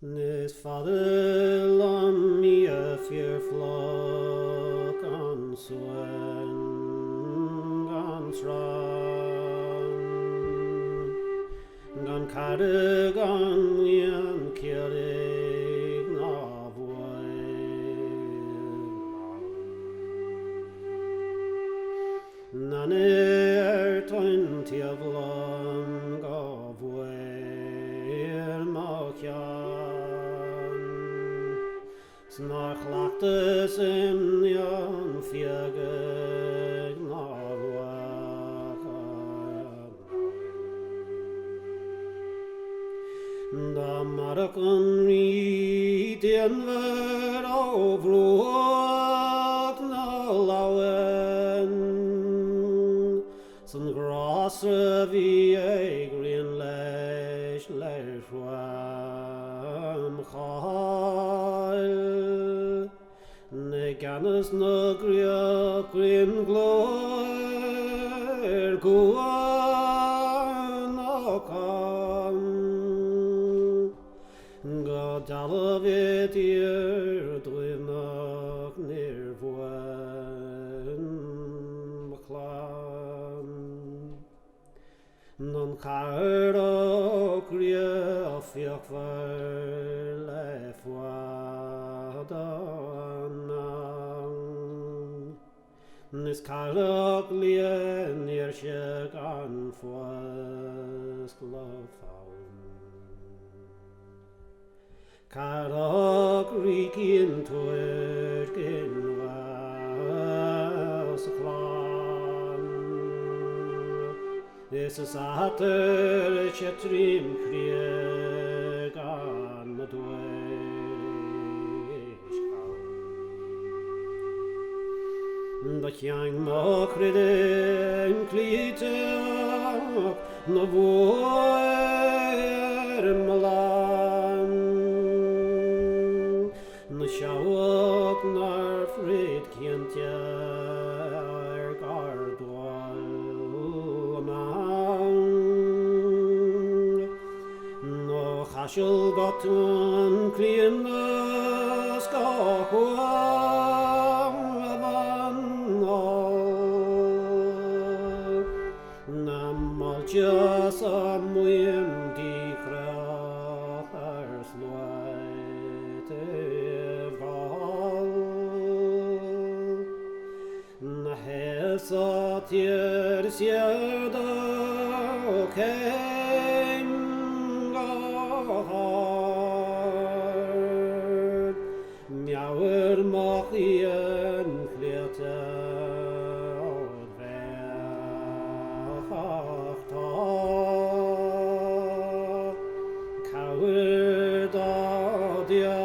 Nis faderland mye fyrflok an swen gan sran gan kare gan yen kierig na Nane toin tiavlan gav makjan Snar chlachtes in jan fiege Da marken riet en ver av na lauen Som grasset vi green leis fram chal Ne gannes na green glor guan akam God alavet dwinach nirvoen maklam Non cardo cria fiach ver le fuadanang Nis cardoc lien irsheg an fuas glafaun Cardoc rikin tuergin was clan This is ater chetrim krieg an dweis Dat yang makriden klitek no voer malan No sjauak nar frid kjentjar gardwal No chasel gotten klien ska Just a mwyn di krachars loet val Na hesa tier sierda kein gahar Miauer mach ien flete Dia